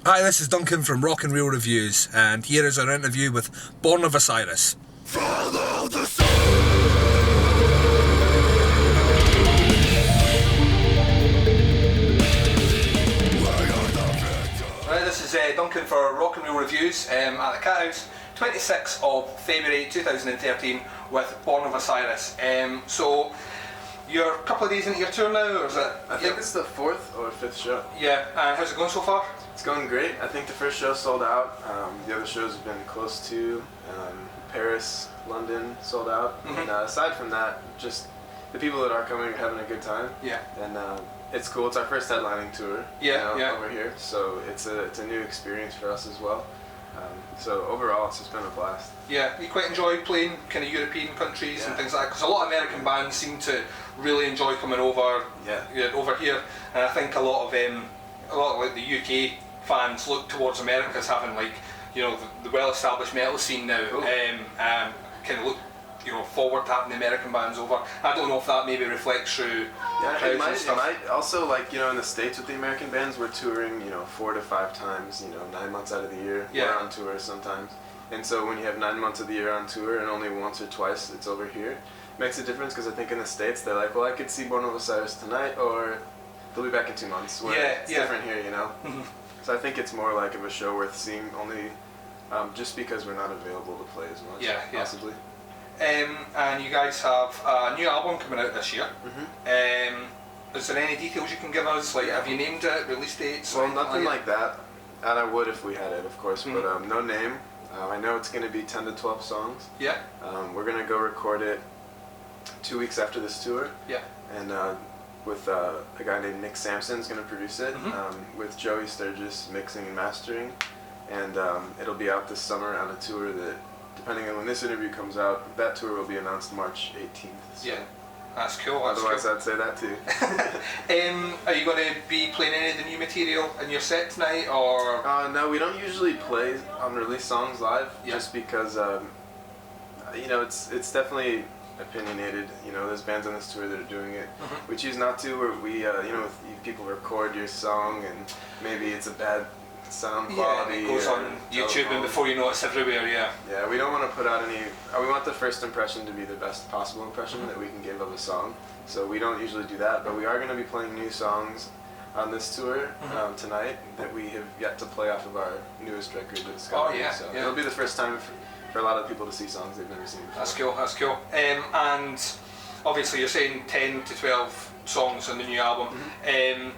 Hi, this is Duncan from Rock and Reel Reviews, and here is our interview with Born of Osiris. Follow the sun. Right, this is Duncan for Rock and Reel Reviews at the Cathouse, 26th of February 2013 with Born of Osiris. So you're a couple of days into your tour now, or is it? I think it's the 4th or 5th show. Yeah, and how's it going so far? It's going great. I think the first show sold out. The other shows have been close to. Paris, London sold out. Mm-hmm. And aside from that, just the people that are coming are having a good time. Yeah. And it's cool. It's our first headlining tour. Yeah, yeah. Over here. So it's a new experience for us as well. So overall, it's just been a blast. Yeah, you quite enjoy playing kind of European countries and things like that, because a lot of American bands seem to really enjoy coming over over here, and I think a lot of like the UK fans look towards America as having, like, you know, the well-established metal scene now. Cool. Kind of look, you know, forward to having the American bands over. I don't know if that maybe reflects through crowds it and stuff. might also, like, you know, in the States with the American bands, we're touring, you know, 4 to 5 times, you know, 9 months out of the year. Yeah. We're on tour sometimes. And so when you have 9 months of the year on tour and only once or twice it's over here, it makes a difference, because I think in the States they're like, well, I could see Born of Osiris tonight, or they'll be back in 2 months. Where it's different here, you know? Mm-hmm. So I think it's more like of a show worth seeing only just because we're not available to play as much, possibly. And you guys have a new album coming out this year. Mm-hmm. Is there any details you can give us? Like, have you named it, release dates? Well, nothing like that. And I would if we had it, of course, Mm-hmm. but no name. I know it's going to be 10 to 12 songs. Yeah. We're going to go record it 2 weeks after this tour. Yeah. And with a guy named Nick Sampson's going to produce it, Mm-hmm. with Joey Sturgis mixing and mastering. And it'll be out this summer on a tour that, depending on when this interview comes out, that tour will be announced March 18th. So. Yeah. That's cool. That's Otherwise, cool. I'd say that too. Are you going to be playing any of the new material in your set tonight, or? No, we don't usually play unreleased songs live, just because, you know, it's definitely opinionated. You know, there's bands on this tour that are doing it. Mm-hmm. We choose not to, or we, you know, if people record your song and maybe it's a bad sound quality. Yeah, it goes on YouTube, and before you know it's everywhere. Yeah. Yeah, we don't want to put out any. We want the first impression to be the best possible impression that we can give of a song. So we don't usually do that, but we are going to be playing new songs on this tour tonight that we have yet to play off of our newest record, Discovery. Oh yeah, so yeah. it'll be the first time for a lot of people to see songs they've never seen before. That's cool. That's cool. And obviously, you're saying 10 to 12 songs on the new album. Mm-hmm.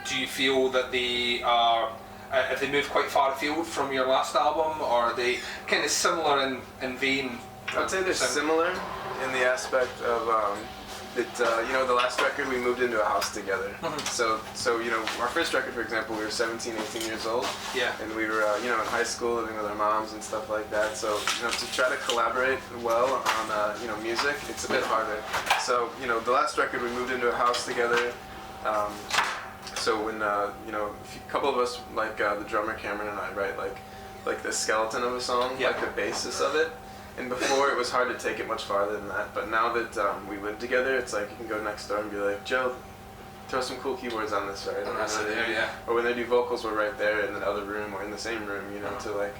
Do you feel that they are? Have they moved quite far afield from your last album, or are they kind of similar in vein? I'd say they're similar in the aspect of that, you know, the last record we moved into a house together. So you know, our first record, for example, we were 17, 18 years old. Yeah. And we were, you know, in high school living with our moms and stuff like that. So, you know, to try to collaborate well on, you know, music, it's a bit harder. So, you know, the last record we moved into a house together. So when, you know, a couple of us, like the drummer Cameron and I, write like the skeleton of a song, like the basis of it. And before it was hard to take it much farther than that, but now that we live together, it's like you can go next door and be like, Joe, throw some cool keyboards on this, right? Or when they do vocals, we're right there in the other room or in the same room, you know, to like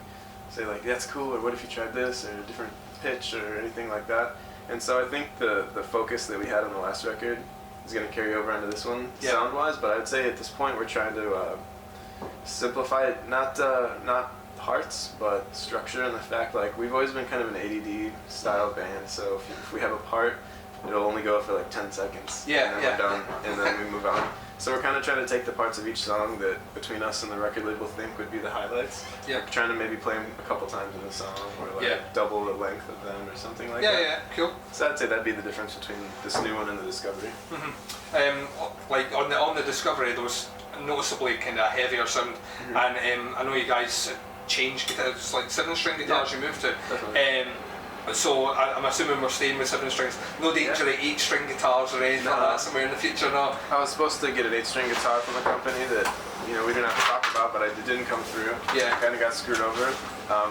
say like, that's cool, or what if you tried this, or a different pitch, or anything like that. And so I think the focus that we had on the last record is going to carry over onto this one, sound-wise, but I'd say at this point we're trying to simplify it, not parts, but structure, and the fact, like, we've always been kind of an ADD style band, so if we have a part, it'll only go for like 10 seconds, and then we're done, and then we move on. So we're kind of trying to take the parts of each song that between us and the record label think would be the highlights, trying to maybe play them a couple times in the song, or like double the length of them, or something like that. Yeah, cool. So I'd say that'd be the difference between this new one and the Discovery. Like on the Discovery, there was noticeably kind of heavier sound, and I know you guys changed guitars, like 7-string guitars you moved to. So I'm assuming we're staying with 7 strings. No danger of 8-string guitars or anything like that somewhere in the future, no? I was supposed to get an 8-string guitar from a company that, you know, we didn't have to talk about, but it didn't come through. Yeah. Kind of got screwed over.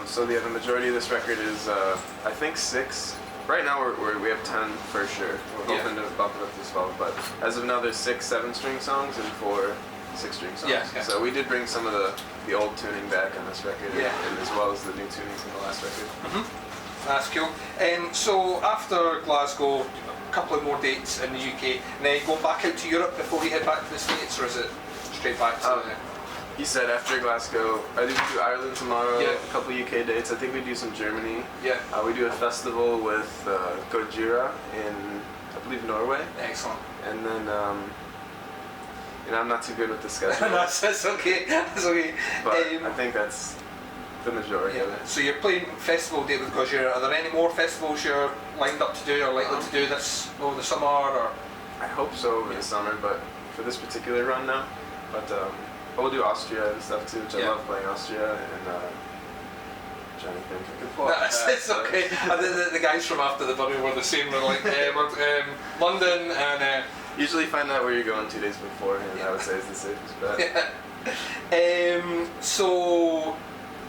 So the majority of this record is, I think 6. Right now we have 10 for sure. We're hoping to bump it up to 12, but as of now there's 6 7-string songs and 4 6-string songs. Yeah. So we did bring some of the old tuning back on this record, Yeah. and as well as the new tunings in the last record. That's cool. So after Glasgow, a couple of more dates in the UK, and then go back out to Europe before you head back to the States, or is it straight back to He said after Glasgow, I think we do Ireland tomorrow, Yeah. a couple UK dates. I think we do some Germany. Yeah. We do a festival with Gojira in, I believe, Norway. Excellent. And then, I'm not too good with the schedule. That's okay. That's okay. But I think that's the majority of it. So you're playing festival date with Gojira. Are there any more festivals you're lined up to do or likely to do this over the summer? Or I hope so over the summer, but for this particular run now. But we'll do Austria and stuff too, which I love playing Austria. And trying to think, I could pull up it's okay. The guys from After the Bunny were the same. We're like, we're London and. Usually find out where you're going 2 days beforehand. I would say is the safest bet. So,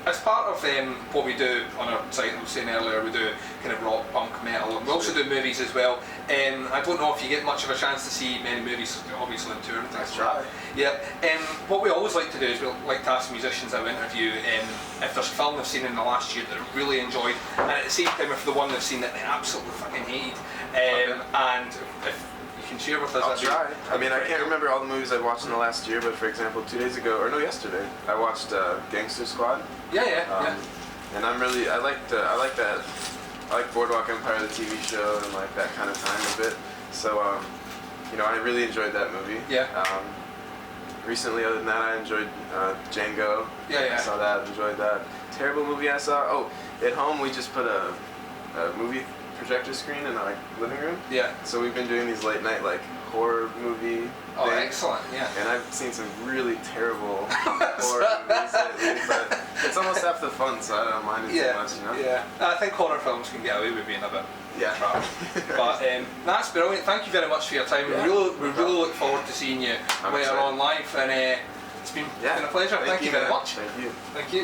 as part of what we do on our site, I was saying earlier, we do kind of rock, punk, metal, and we also do movies as well. I don't know if you get much of a chance to see many movies, obviously on tour and things like that. Yeah. What we always like to do is we like to ask musicians that we interview if there's a film they've seen in the last year that they've really enjoyed, and at the same time if the one they've seen that they absolutely fucking hated, and if you can share with us. I'll try. I mean, I can't remember all the movies I watched in the last year, but for example, 2 days ago, or no, yesterday, I watched Gangster Squad. Yeah. And I like that. I like Boardwalk Empire, the TV show, and like that kind of time a bit. So, I really enjoyed that movie. Yeah. Recently, other than that, I enjoyed Django. Yeah. I saw that, enjoyed that. Terrible movie I saw. Oh, at home we just put a movie projector screen in our living room. Yeah. So we've been doing these late night horror movie Oh, things. excellent. Yeah. And I've seen some really terrible horror movies lately, but it's almost half the fun, so I don't mind it too much, Yeah. I think horror films can get away with being a bit. Yeah. But that's brilliant. Thank you very much for your time. Yeah. We really look forward to seeing you later on live, and it's been a pleasure. Thank you very much. Thank you. Thank you.